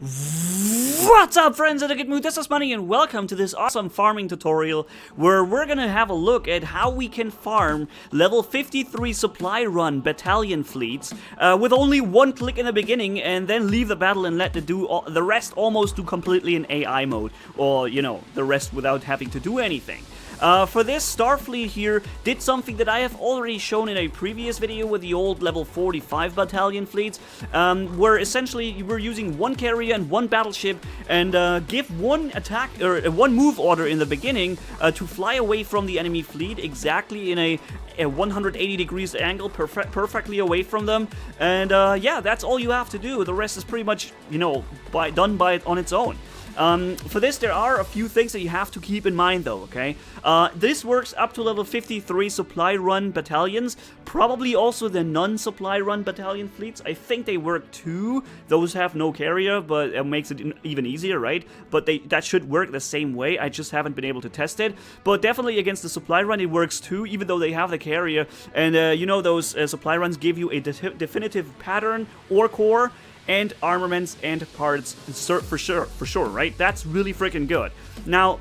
What's up, friends of the good mood? This is Manni and welcome to this awesome farming tutorial where we're gonna have a look at how we can farm level 53 supply run battalion fleets with only one click in the beginning and then leave the battle and let the rest almost do completely in AI mode, or you know, the rest without having to do anything. For this, Starfleet here did something that I have already shown in a previous video with the old level 45 battalion fleets, where essentially we're using one carrier and one battleship and give one attack or one move order in the beginning to fly away from the enemy fleet exactly in a 180 degrees angle, perfectly away from them, and yeah, that's all you have to do. The rest is pretty much, you know, done by it on its own. For this, there are a few things that you have to keep in mind though, okay? This works up to level 53 supply run battalions, probably also the non-supply run battalion fleets. I think they work too. Those have no carrier, but it makes it even easier, right? But that should work the same way. I just haven't been able to test it. But definitely against the supply run, it works too, even though they have the carrier. And you know, those supply runs give you a definitive pattern or core, and armaments and parts for sure, right? That's really freaking good. Now,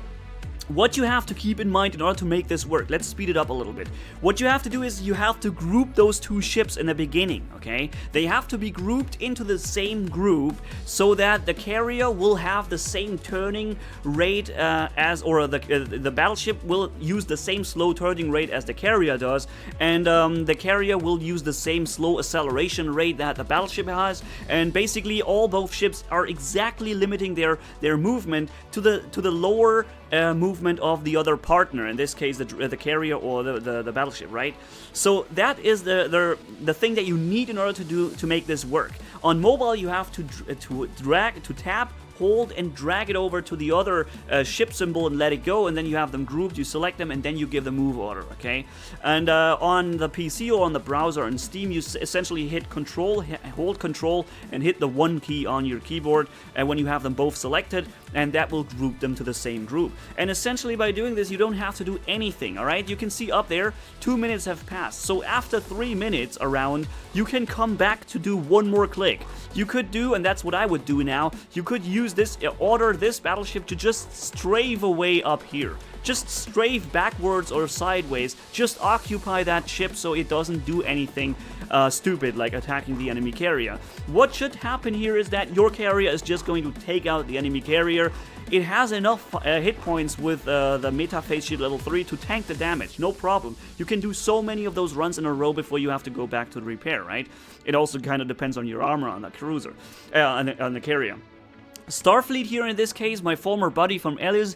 what you have to keep in mind in order to make this work, let's speed it up a little bit. What you have to do is you have to group those two ships in the beginning, okay? They have to be grouped into the same group so that the carrier will have the same turning rate or the battleship will use the same slow turning rate as the carrier does, and the carrier will use the same slow acceleration rate that the battleship has, and basically both ships are exactly limiting their movement to the lower movement of the other partner, in this case the carrier or the battleship, right? So that is the thing that you need in order to make this work. On mobile, you have to tap, hold, and drag it over to the other ship symbol and let it go, and then you have them grouped, you select them, and then you give the move order, okay? And on the PC or on the browser and Steam, you essentially hit Control, hold Control, and hit the 1 key on your keyboard, and when you have them both selected, and that will group them to the same group. And essentially by doing this, you don't have to do anything, alright? You can see up there, 2 minutes have passed. So after 3 minutes around, you can come back to do one more click. You could do, and that's what I would do now, you could use this, order this battleship to just strafe away up here. Just strafe backwards or sideways, just occupy that ship so it doesn't do anything stupid like attacking the enemy carrier. What should happen here is that your carrier is just going to take out the enemy carrier. It has enough hit points with the meta phase shield level 3 to tank the damage, no problem. You can do so many of those runs in a row before you have to go back to the repair, right? It also kind of depends on your armor on the cruiser, on the carrier. Starfleet here in this case, my former buddy from Elias,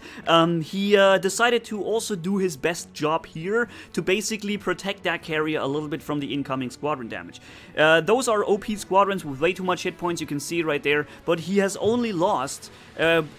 he decided to also do his best job here to basically protect that carrier a little bit from the incoming squadron damage. Those are OP squadrons with way too much hit points, you can see right there, but he has only lost,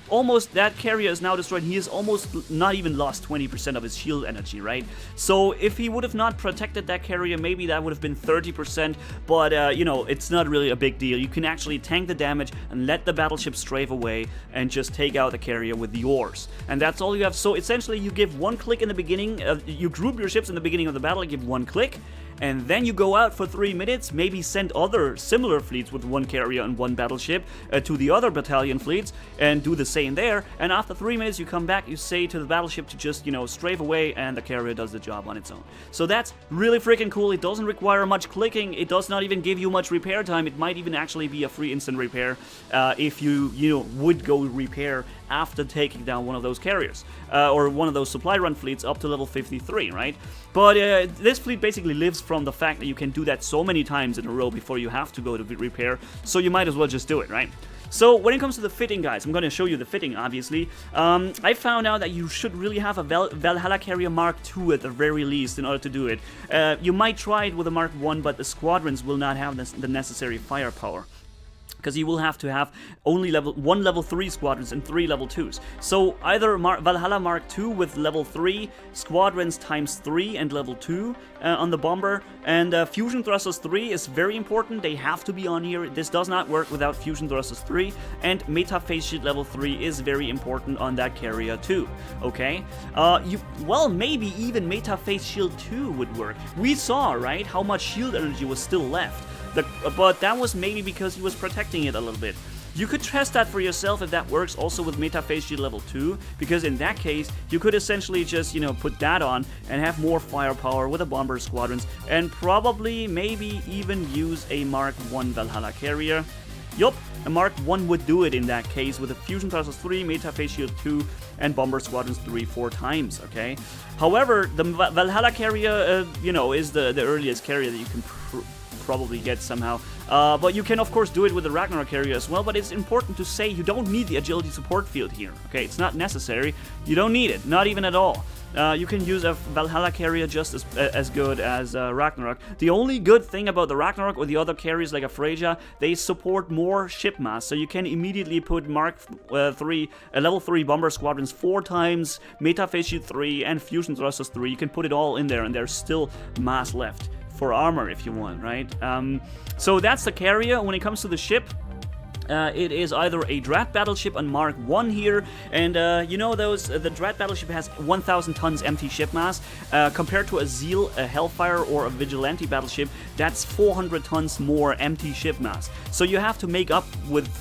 almost, that carrier is now destroyed, he has almost not even lost 20% of his shield energy, right? So if he would have not protected that carrier, maybe that would have been 30%, but you know, it's not really a big deal. You can actually tank the damage and let the battleship strafe away and just take out the carrier with the oars, and that's all you have. So essentially you give one click in the beginning, you group your ships in the beginning of the battle, give one click, and then you go out for 3 minutes, maybe send other similar fleets with one carrier and one battleship to the other battalion fleets and do the same there, and after 3 minutes you come back, you say to the battleship to just, you know, strafe away, and the carrier does the job on its own. So that's really freaking cool. It doesn't require much clicking, it does not even give you much repair time. It might even actually be a free instant repair if you would go repair after taking down one of those carriers or one of those supply run fleets up to level 53, right? But this fleet basically lives from the fact that you can do that so many times in a row before you have to go to repair, so you might as well just do it, right? So when it comes to the fitting, guys, I'm going to show you the fitting, obviously. I found out that you should really have a Valhalla Carrier Mark II at the very least in order to do it. You might try it with a Mark I, but the squadrons will not have the necessary firepower, because you will have to have only one level 3 squadrons and 3 level 2s. So either Valhalla Mark II with level 3 squadrons times 3 and level 2 on the bomber, and Fusion Thrusters 3 is very important. They have to be on here. This does not work without Fusion Thrusters 3, and Meta Phase Shield level 3 is very important on that carrier too, okay? Well, maybe even Meta Phase Shield 2 would work. We saw, right, how much shield energy was still left. But that was maybe because he was protecting it a little bit. You could test that for yourself if that works also with Meta Phase Shield level 2, because in that case, you could essentially just, you know, put that on and have more firepower with the bomber squadrons, and probably maybe even use a Mark 1 Valhalla carrier. Yup, a Mark 1 would do it in that case with a Fusion Thrusters 3, Meta Phase Shield 2, and Bomber Squadrons 3-4 times, okay? However, the Valhalla carrier, you know, is the earliest carrier that you can probably get somehow. But you can, of course, do it with the Ragnarok carrier as well, but it's important to say you don't need the agility support field here, okay? It's not necessary. You don't need it, not even at all. You can use a Valhalla carrier just as good as Ragnarok. The only good thing about the Ragnarok or the other carriers like a Freyja, they support more ship mass, so you can immediately put Mark 3, level 3 Bomber Squadrons 4 times, Meta Phase Shield 3, and Fusion Thrusters 3. You can put it all in there, and there's still mass left for armor if you want, right? So that's the carrier. When it comes to the ship, it is either a Drat battleship on Mark 1 here, and you know the Drat battleship has 1,000 tons empty ship mass, compared to a Zeal, a Hellfire, or a Vigilante battleship, that's 400 tons more empty ship mass. So you have to make up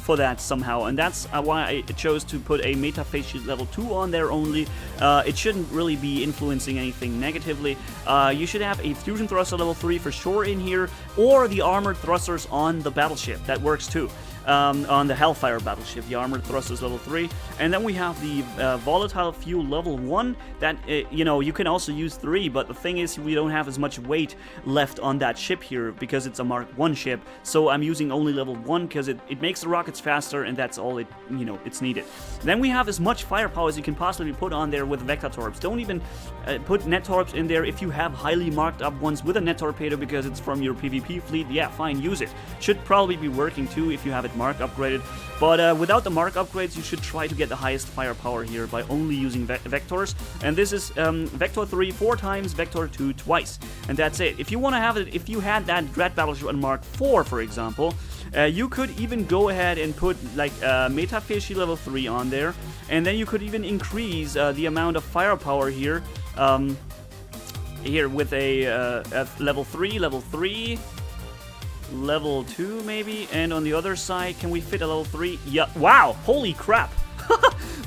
for that somehow, and that's why I chose to put a Meta Phase Shield level 2 on there only. It shouldn't really be influencing anything negatively. You should have a Fusion Thruster level 3 for sure in here, or the Armored Thrusters on the battleship. That works too. On the Hellfire battleship, the Armored Thrusters level 3, and then we have the Volatile Fuel level 1, that, you know, you can also use 3, but the thing is we don't have as much weight left on that ship here, because it's a Mark 1 ship, so I'm using only level 1, because it makes the rockets faster, and that's all it, you know, it's needed. Then we have as much firepower as you can possibly put on there with Vector Torps. Don't even put Net Torps in there if you have highly marked up ones with a Net Torpedo, because it's from your PvP fleet. Yeah, fine, use it. Should probably be working too if you have it Mark upgraded, but without the Mark upgrades, you should try to get the highest firepower here by only using Vectors, and this is Vector 3 4 times, Vector 2 twice, and that's it. If you want to have it, if you had that Drat battleship on Mark 4, for example, you could even go ahead and put like Meta Phase Shield level 3 on there, and then you could even increase the amount of firepower here, here with a level 3, level 2 maybe, and on the other side, can we fit a level 3? Yeah, wow, holy crap.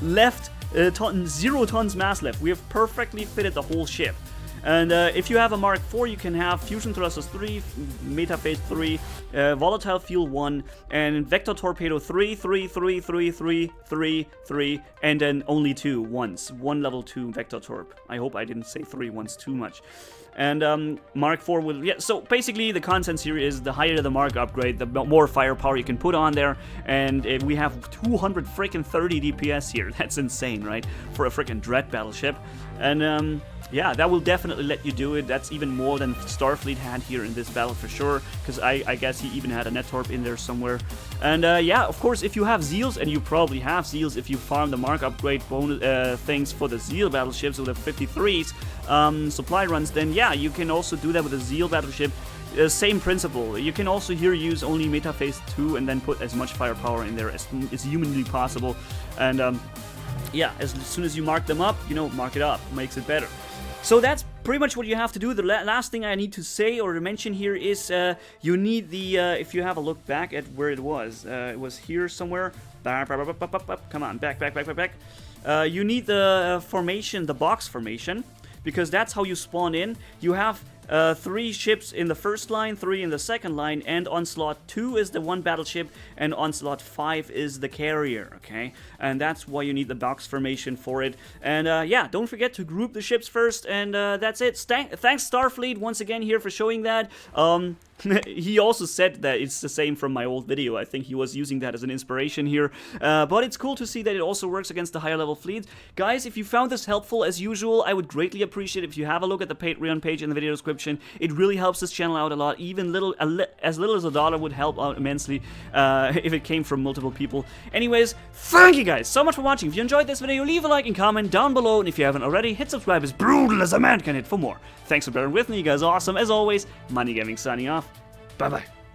Left 0 tons mass left. We have perfectly fitted the whole ship. And if you have a Mark 4, you can have Fusion Thrusters 3, Meta Phase 3, Volatile Fuel 1, and Vector Torpedo 3, 3, 3, 3, 3, 3, 3, and then only 2 once. 1 level 2 Vector Torp. I hope I didn't say 3 once too much. And Mark 4 will, yeah, so basically the consensus here is the higher the Mark upgrade, the more firepower you can put on there, and we have 200 freaking 30 DPS here. That's insane, right? For a freaking Dread battleship. And yeah, that will definitely let you do it. That's even more than Starfleet had here in this battle for sure, because I guess he even had a Net Torp in there somewhere. And yeah, of course, if you have Zeals, and you probably have Zeals if you farm the Mark upgrade bonus things for the Zeal battleships with the 53s supply runs, then yeah, you can also do that with a Zeal battleship. Same principle. You can also here use only Meta Phase 2 and then put as much firepower in there as humanly possible. And yeah, as soon as you mark them up, you know, mark it up, makes it better. So that's pretty much what you have to do. The last thing I need to say or to mention here is you need the, if you have a look back at where it was here somewhere. Come on, back. You need the formation, the box formation, because that's how you spawn in. You have 3 ships in the first line, 3 in the second line, and Onslaught 2 is the one battleship, and Onslaught 5 is the carrier, okay? And that's why you need the box formation for it. And yeah, don't forget to group the ships first, and that's it. Thanks Starfleet once again here for showing that. He also said that it's the same from my old video. I think he was using that as an inspiration here. But it's cool to see that it also works against the higher level fleets. Guys, if you found this helpful, as usual, I would greatly appreciate if you have a look at the Patreon page in the video description. It really helps this channel out a lot. Even as little as $1 would help out immensely if it came from multiple people. Anyways, thank you guys so much for watching. If you enjoyed this video, leave a like and comment down below. And if you haven't already, hit subscribe as brutal as a man can hit for more. Thanks for bearing with me. You guys are awesome. As always, Manni-Gaming signing off. Bye-bye.